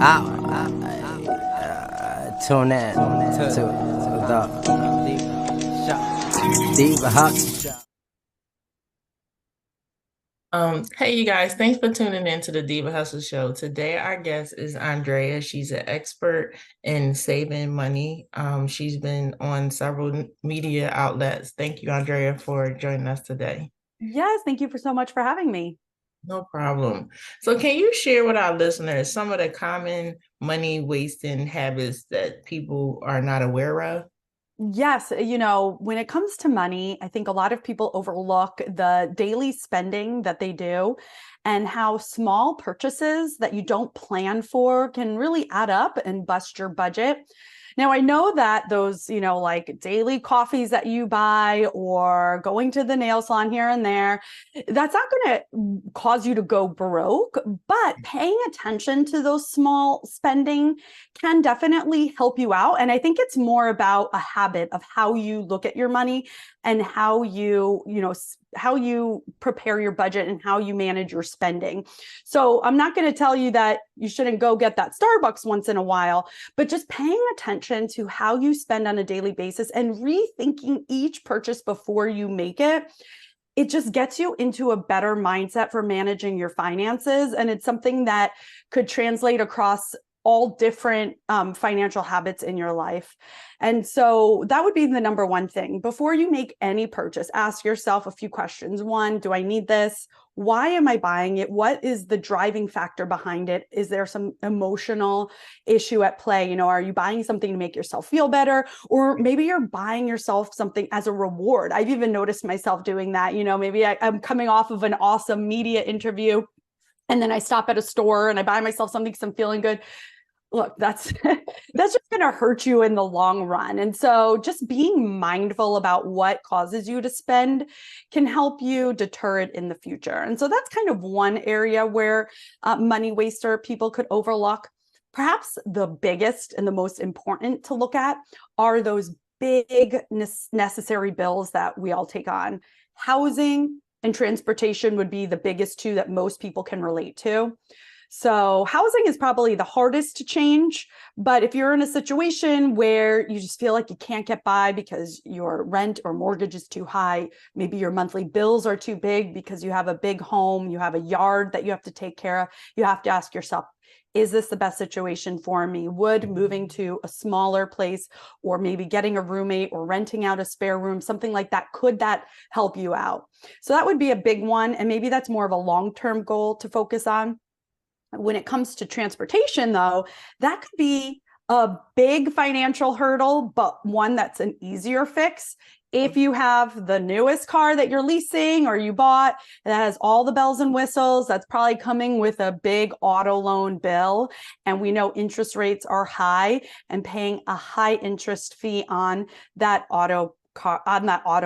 Tune in to the Diva Hustle. Hey you guys, thanks for tuning in to the Diva Hustle Show. Today our guest is Andrea. She's an expert in saving money. She's been on several media outlets. Thank you, Andrea, for joining us today. Yes, thank you for so much for having me. No problem. So can you share with our listeners some of the common money wasting habits that people are not aware of? Yes, when it comes to money, I think a lot of people overlook the daily spending that they do and how small purchases that you don't plan for can really add up and bust your budget. Now, I know that those, like daily coffees that you buy or going to the nail salon here and there, that's not going to cause you to go broke, but paying attention to those small spending can definitely help you out. And I think it's more about a habit of how you look at your money and how how you prepare your budget and how you manage your spending. So I'm not going to tell you that you shouldn't go get that Starbucks once in a while, but just paying attention to how you spend on a daily basis and rethinking each purchase before you make it just gets you into a better mindset for managing your finances. And it's something that could translate across all different financial habits in your life. And so that would be the number one thing. Before you make any purchase, ask yourself a few questions. One, do I need this? Why am I buying it? What is the driving factor behind it? Is there some emotional issue at play? Are you buying something to make yourself feel better? Or maybe you're buying yourself something as a reward. I've even noticed myself doing that. Maybe I'm coming off of an awesome media interview and then I stop at a store and I buy myself something because I'm feeling good. Look, that's that's just going to hurt you in the long run. And so just being mindful about what causes you to spend can help you deter it in the future. And so that's kind of one area where money waster people could overlook. Perhaps the biggest and the most important to look at are those big necessary bills that we all take on. Housing and transportation would be the biggest two that most people can relate to. So housing is probably the hardest to change, but if you're in a situation where you just feel like you can't get by because your rent or mortgage is too high, maybe your monthly bills are too big because you have a big home, you have a yard that you have to take care of, you have to ask yourself, is this the best situation for me? Would moving to a smaller place or maybe getting a roommate or renting out a spare room, something like that, could that help you out? So that would be a big one. And maybe that's more of a long-term goal to focus on. When it comes to transportation, though, that could be a big financial hurdle, but one that's an easier fix. If you have the newest car that you're leasing or you bought that has all the bells and whistles, that's probably coming with a big auto loan bill. And we know interest rates are high, and paying a high interest fee on that auto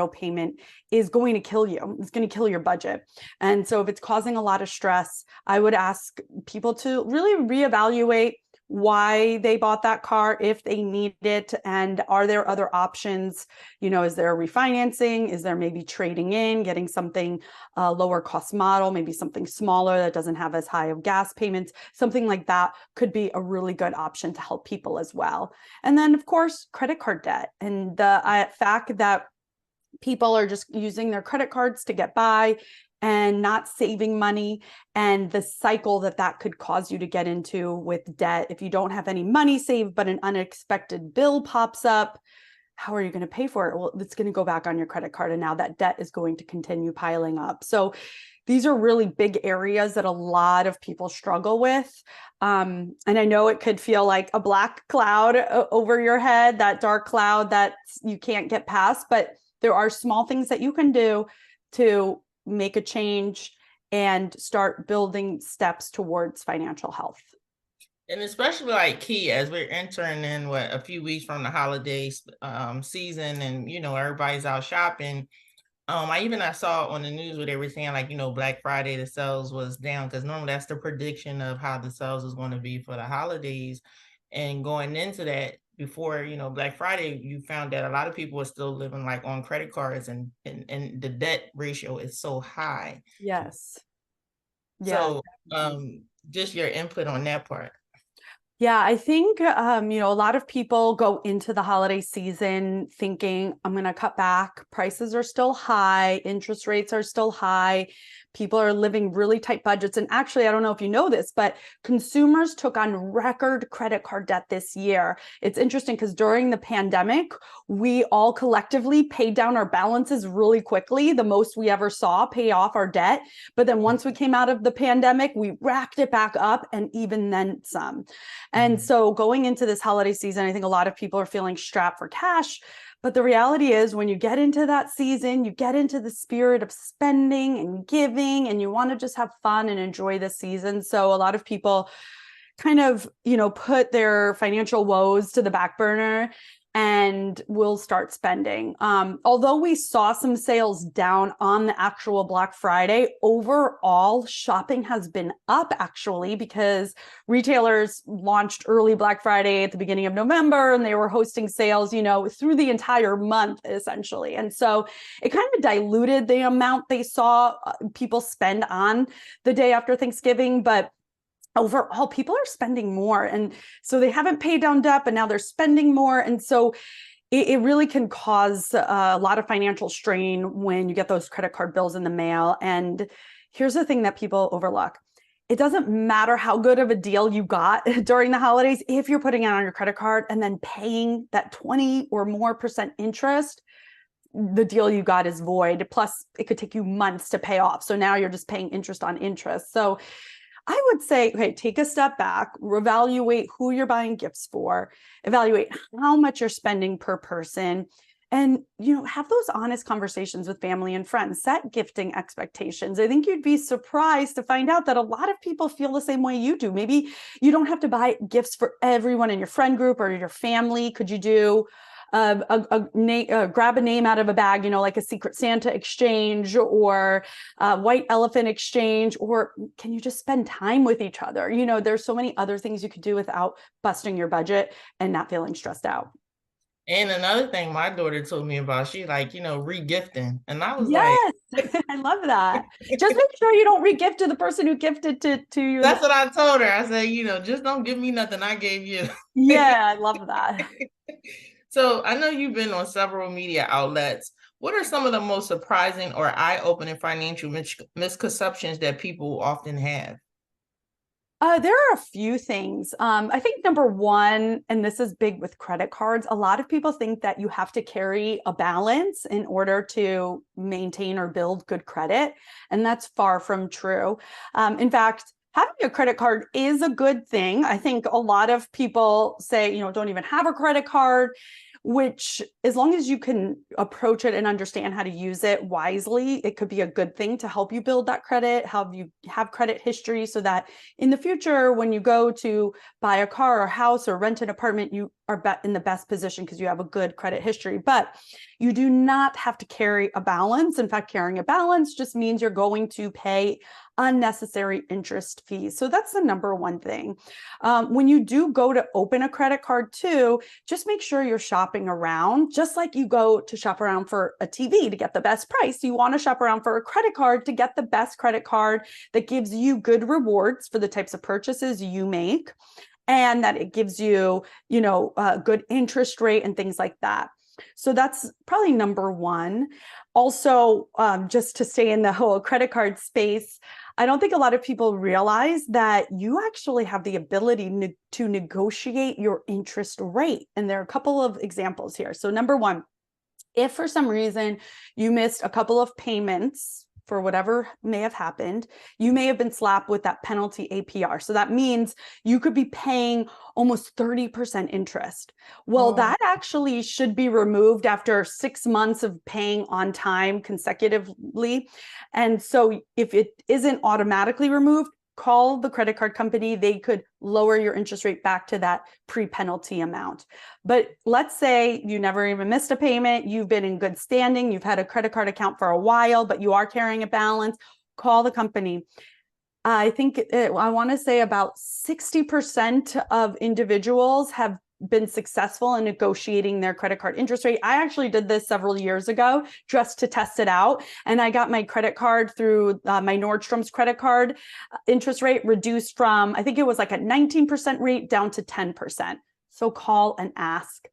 payment is going to kill you. It's going to kill your budget. And so if it's causing a lot of stress, I would ask people to really reevaluate why they bought that car, if they need it, and are there other options? Is there refinancing? Is there maybe trading in, getting something lower cost model, maybe something smaller that doesn't have as high of gas payments? Something like that could be a really good option to help people as well. And then, of course, credit card debt and the fact that people are just using their credit cards to get by and not saving money, and the cycle that could cause you to get into with debt. If you don't have any money saved, but an unexpected bill pops up, how are you going to pay for it? Well, it's going to go back on your credit card, and now that debt is going to continue piling up. So these are really big areas that a lot of people struggle with. And I know it could feel like a black cloud over your head, that dark cloud that you can't get past, but there are small things that you can do to make a change and start building steps towards financial health. And especially like key as we're entering in a few weeks from the holidays season, and everybody's out shopping. I saw on the news where they were saying like Black Friday the sales was down, because normally that's the prediction of how the sales is going to be for the holidays. And going into that, before Black Friday, you found that a lot of people are still living like on credit cards, and the debt ratio is so high. Yes. Yeah. So just your input on that part. Yeah, I think, a lot of people go into the holiday season thinking, I'm going to cut back. Prices are still high. Interest rates are still high. People are living really tight budgets. And actually, I don't know if you know this, but consumers took on record credit card debt this year. It's interesting because during the pandemic, we all collectively paid down our balances really quickly, the most we ever saw pay off our debt. But then once we came out of the pandemic, we racked it back up and even then some. And so going into this holiday season, I think a lot of people are feeling strapped for cash. But the reality is, when you get into that season, you get into the spirit of spending and giving, and you want to just have fun and enjoy the season. So a lot of people kind of, put their financial woes to the back burner and will start spending. Although we saw some sales down on the actual Black Friday, overall shopping has been up actually, because retailers launched early Black Friday at the beginning of November, and they were hosting sales, through the entire month essentially. And so it kind of diluted the amount they saw people spend on the day after Thanksgiving, but overall, people are spending more. And so they haven't paid down debt, but now they're spending more. And so it really can cause a lot of financial strain when you get those credit card bills in the mail. And here's the thing that people overlook. It doesn't matter how good of a deal you got during the holidays, if you're putting it on your credit card and then paying that 20 or more % interest, the deal you got is void. Plus, it could take you months to pay off. So now you're just paying interest on interest. So I would say, okay, take a step back, reevaluate who you're buying gifts for, evaluate how much you're spending per person, and have those honest conversations with family and friends. Set gifting expectations. I think you'd be surprised to find out that a lot of people feel the same way you do. Maybe you don't have to buy gifts for everyone in your friend group or your family. Could you do grab a name out of a bag, like a Secret Santa exchange or a white elephant exchange, or can you just spend time with each other? There's so many other things you could do without busting your budget and not feeling stressed out. And another thing my daughter told me about, she re-gifting. And I was yes, I love that. Just make sure you don't re-gift to the person who gifted to you. That's what I told her. I said, just don't give me nothing I gave you. Yeah, I love that. So I know you've been on several media outlets. What are some of the most surprising or eye-opening financial misconceptions that people often have? There are a few things. I think number one, and this is big with credit cards, a lot of people think that you have to carry a balance in order to maintain or build good credit. And that's far from true. In fact, having a credit card is a good thing. I think a lot of people say, don't even have a credit card, which, as long as you can approach it and understand how to use it wisely, it could be a good thing to help you build that credit, help you have credit history, so that in the future, when you go to buy a car or house or rent an apartment, you are in the best position because you have a good credit history. But you do not have to carry a balance. In fact, carrying a balance just means you're going to pay unnecessary interest fees. So that's the number one thing. When you do go to open a credit card too, just make sure you're shopping around. Just like you go to shop around for a TV to get the best price, you want to shop around for a credit card to get the best credit card that gives you good rewards for the types of purchases you make, and that it gives you, a good interest rate and things like that. So that's probably number one. Also, just to stay in the whole credit card space, I don't think a lot of people realize that you actually have the ability to negotiate your interest rate. And there are a couple of examples here. So number one, if for some reason you missed a couple of payments for whatever may have happened, you may have been slapped with that penalty APR. So that means you could be paying almost 30% interest. Well, that actually should be removed after 6 months of paying on time consecutively. And so if it isn't automatically removed, call the credit card company. They could lower your interest rate back to that pre-penalty amount. But let's say you never even missed a payment. You've been in good standing. You've had a credit card account for a while, but you are carrying a balance. Call the company. I think I want to say about 60% of individuals have been successful in negotiating their credit card interest rate. I actually did this several years ago just to test it out. And I got my credit card through my Nordstrom's credit card interest rate reduced from, I think it was like a 19% rate down to 10%. So call and ask.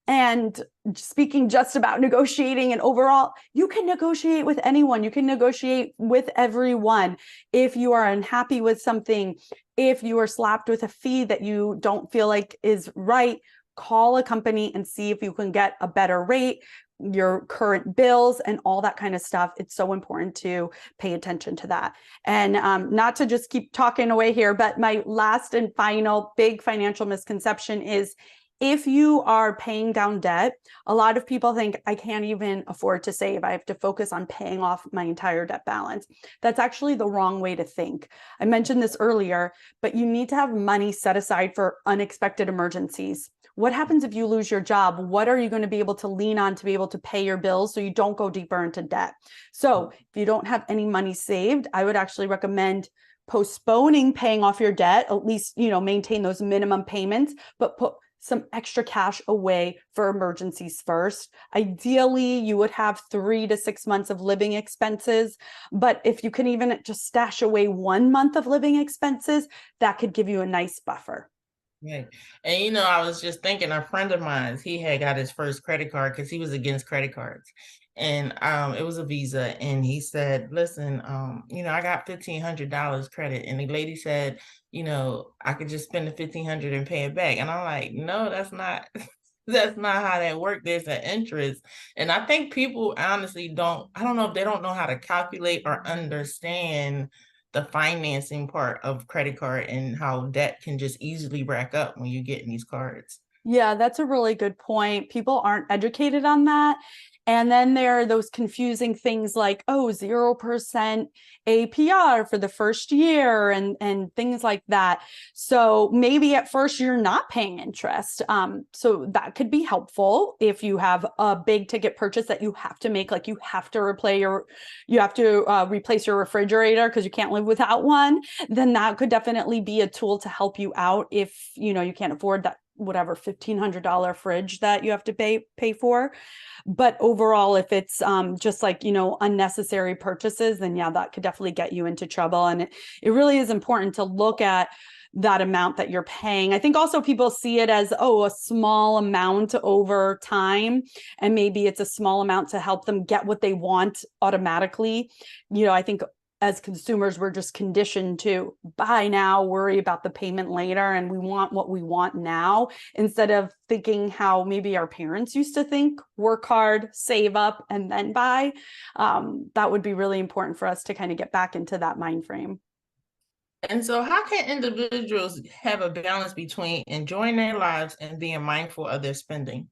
And speaking just about negotiating and overall, you can negotiate with anyone. You can negotiate with everyone. If you are unhappy with something, if you are slapped with a fee that you don't feel like is right, call a company and see if you can get a better rate, your current bills and all that kind of stuff. It's so important to pay attention to that. And not to just keep talking away here, but my last and final big financial misconception is, if you are paying down debt, a lot of people think, I can't even afford to save. I have to focus on paying off my entire debt balance. That's actually the wrong way to think. I mentioned this earlier, but you need to have money set aside for unexpected emergencies. What happens if you lose your job? What are you going to be able to lean on to be able to pay your bills so you don't go deeper into debt? So if you don't have any money saved, I would actually recommend postponing paying off your debt, at least, maintain those minimum payments, but put some extra cash away for emergencies first. Ideally, you would have 3 to 6 months of living expenses, but if you can even just stash away 1 month of living expenses, that could give you a nice buffer. Right. And I was just thinking, a friend of mine, he had got his first credit card because he was against credit cards. And it was a Visa. And he said, listen, I got $1,500 credit. And the lady said, I could just spend the $1,500 and pay it back. And I'm like, no, that's not that's not how that works. There's an interest. And I think people honestly I don't know if they don't know how to calculate or understand the financing part of credit card and how debt can just easily rack up when you're getting these cards. Yeah, that's a really good point. People aren't educated on that. And then there are those confusing things like, 0% APR for the first year and things like that. So maybe at first you're not paying interest. So that could be helpful if you have a big ticket purchase that you have to make, like you have to replace your refrigerator because you can't live without one. Then that could definitely be a tool to help you out if you can't afford that whatever $1,500 fridge that you have to pay for. But overall, if it's just like, unnecessary purchases, then yeah, that could definitely get you into trouble. And it really is important to look at that amount that you're paying. I think also people see it as, a small amount over time. And maybe it's a small amount to help them get what they want automatically. I think as consumers, we're just conditioned to buy now, worry about the payment later, and we want what we want now, instead of thinking how maybe our parents used to think: work hard, save up, and then buy. That would be really important for us to kind of get back into that mind frame. And so how can individuals have a balance between enjoying their lives and being mindful of their spending?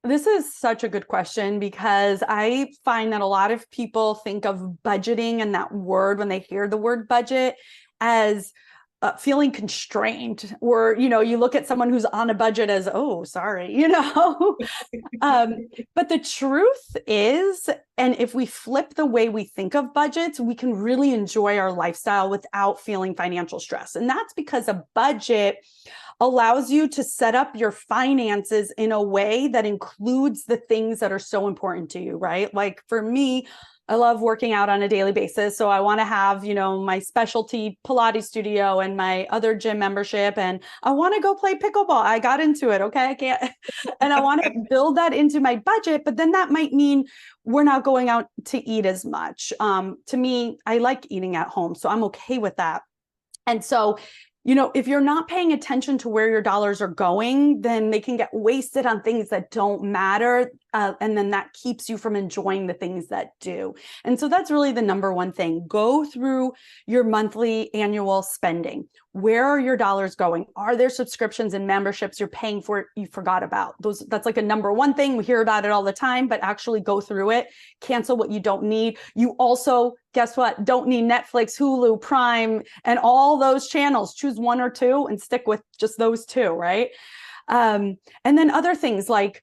This is such a good question, because I find that a lot of people think of budgeting and that word, when they hear the word budget, as feeling constrained, or, you look at someone who's on a budget as, sorry, but the truth is, and if we flip the way we think of budgets, we can really enjoy our lifestyle without feeling financial stress. And that's because a budget allows you to set up your finances in a way that includes the things that are so important to you, right? Like for me, I love working out on a daily basis. So I want to have, my specialty Pilates studio and my other gym membership. And I want to go play pickleball. I got into it. Okay. I can't. And I want to build that into my budget. But then that might mean we're not going out to eat as much. To me, I like eating at home. So I'm okay with that. And so, if you're not paying attention to where your dollars are going, then they can get wasted on things that don't matter. And then that keeps you from enjoying the things that do. And so that's really the number one thing. Go through your monthly, annual spending. Where are your dollars going? Are there subscriptions and memberships you're paying for you forgot about? That's like a number one thing. We hear about it all the time, but actually go through it. Cancel what you don't need. You also, guess what? Don't need Netflix, Hulu, Prime, and all those channels. Choose one or two and stick with just those two, right? And then other things like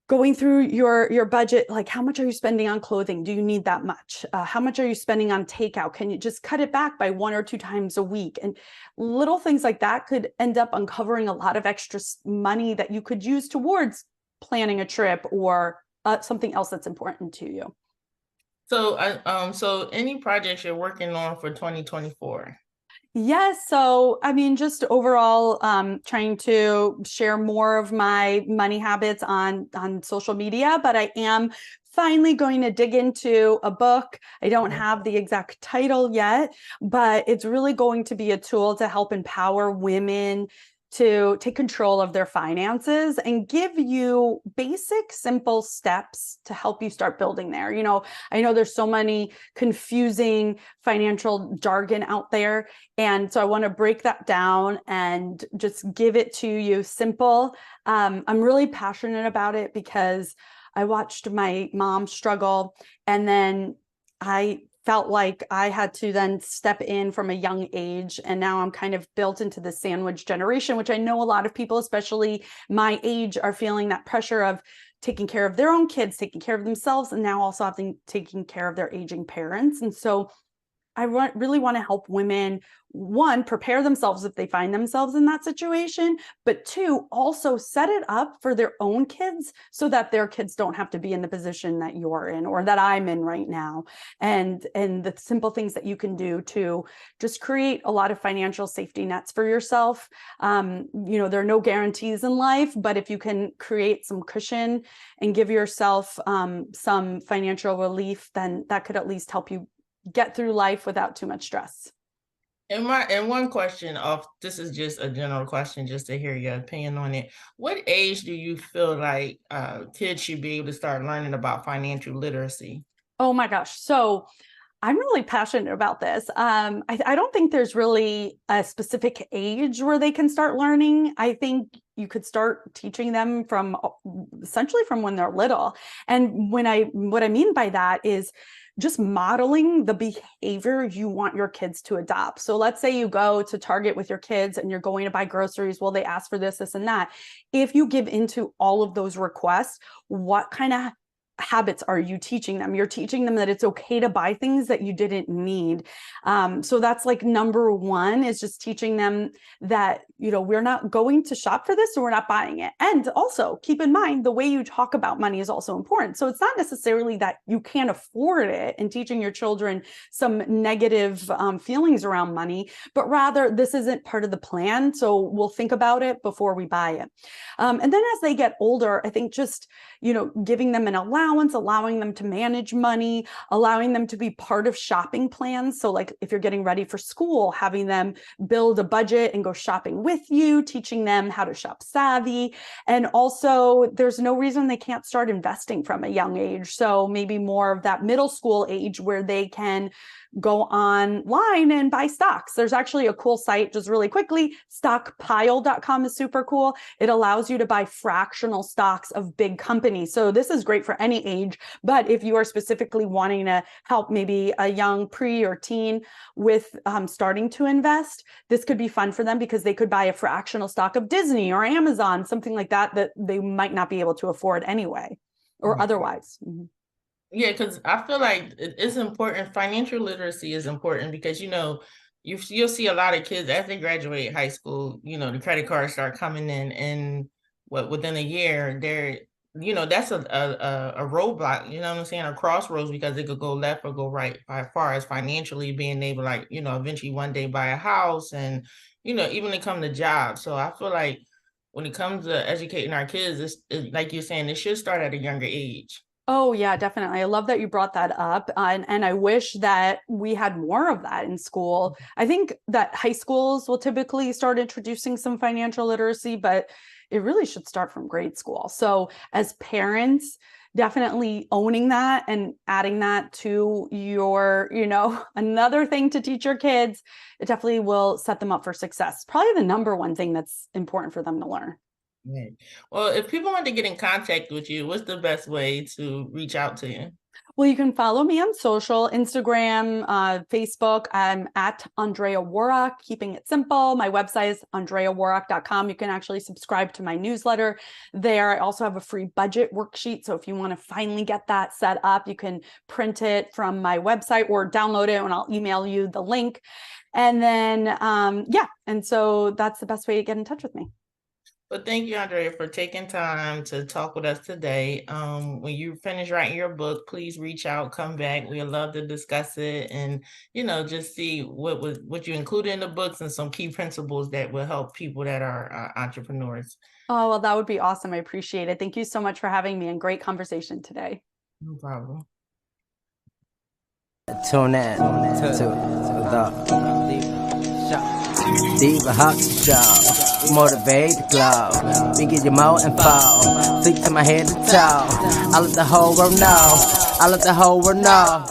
going through your budget, like how much are you spending on clothing? Do you need that much? How much are you spending on takeout? Can you just cut it back by 1 or 2 times a week? And little things like that could end up uncovering a lot of extra money that you could use towards planning a trip or something else that's important to you. So, so any projects you're working on for 2024? Yes. So, I mean, just overall, trying to share more of my money habits on social media, but I am finally going to dig into a book. I don't have the exact title yet, but it's really going to be a tool to help empower women to take control of their finances and give you basic, simple steps to help you start building there. You know, I know there's so many confusing financial jargon out there. And so I want to break that down and just give it to you simple. I'm really passionate about it because I watched my mom struggle, and then I felt like I had to then step in from a young age. And now I'm kind of built into the sandwich generation, which I know a lot of people, especially my age, are feeling that pressure of taking care of their own kids, taking care of themselves, and now also taking care of their aging parents. And so I really want to help women, one, prepare themselves if they find themselves in that situation, but two, also set it up for their own kids so that their kids don't have to be in the position that you're in or that I'm in right now. And the simple things that you can do to just create a lot of financial safety nets for yourself. You know, there are no guarantees in life, but if you can create some cushion and give yourself some financial relief, then that could at least help you get through life without too much stress. And one question this is just a general question, just to hear your opinion on it. What age do you feel like kids should be able to start learning about financial literacy? Oh my gosh. So I'm really passionate about this. I don't think there's really a specific age where they can start learning. I think you could start teaching them from essentially from when they're little. And what I mean by that is just modeling the behavior you want your kids to adopt. So let's say you go to Target with your kids and you're going to buy groceries. Well, they ask for this, and that. If you give into all of those requests, what kind of habits are you teaching them? You're teaching them that it's okay to buy things that you didn't need. So that's like number one, is just teaching them that, you know, we're not going to shop for this, so we're not buying it. And also keep in mind, the way you talk about money is also important. So it's not necessarily that you can't afford it and teaching your children some negative feelings around money, but rather this isn't part of the plan. So we'll think about it before we buy it. And then as they get older, I think just, you know, giving them an allowance, allowing them to manage money, allowing them to be part of shopping plans. So like if you're getting ready for school, having them build a budget and go shopping with you, teaching them how to shop savvy. And also there's no reason they can't start investing from a young age. So maybe more of that middle school age where they can go online and buy stocks. There's actually a cool site, just really quickly, stockpile.com is super cool. It allows you to buy fractional stocks of big companies. So this is great for any age, but if you are specifically wanting to help maybe a young pre or teen with starting to invest, this could be fun for them because they could buy a fractional stock of Disney or Amazon, something like that, that they might not be able to afford anyway or otherwise. Mm-hmm. Yeah, because I feel like it's important. Financial literacy is important because, you know, you'll see a lot of kids as they graduate high school, you know, the credit cards start coming in, and within a year, they're, you know, that's a roadblock, you know what I'm saying, a crossroads, because it could go left or go right as far as financially being able, like, you know, eventually one day buy a house and, you know, even to come to jobs. So I feel like when it comes to educating our kids, like you're saying, it should start at a younger age. Oh, yeah, definitely. I love that you brought that up. And I wish that we had more of that in school. I think that high schools will typically start introducing some financial literacy, but it really should start from grade school. So as parents, definitely owning that and adding that to your, you know, another thing to teach your kids, it definitely will set them up for success. Probably the number one thing that's important for them to learn. Right. Well, if people want to get in contact with you, what's the best way to reach out to you? Well, you can follow me on social, Instagram, Facebook. I'm at Andrea Warrock, keeping it simple. My website is andreawarrock.com. You can actually subscribe to my newsletter there. I also have a free budget worksheet. So if you want to finally get that set up, you can print it from my website or download it and I'll email you the link. And then, yeah, and so that's the best way to get in touch with me. Well, thank you, Andrea, for taking time to talk with us today. When you finish writing your book, please reach out, come back. We'd love to discuss it and, just see what you include in the books and some key principles that will help people that are entrepreneurs. Oh, well, that would be awesome. I appreciate it. Thank you so much for having me and great conversation today. No problem. Tune in to the Diva Hawks Show. Motivate the glow. We give you more info. Sleep to my head to toe. I let the whole world know. I let the whole world know.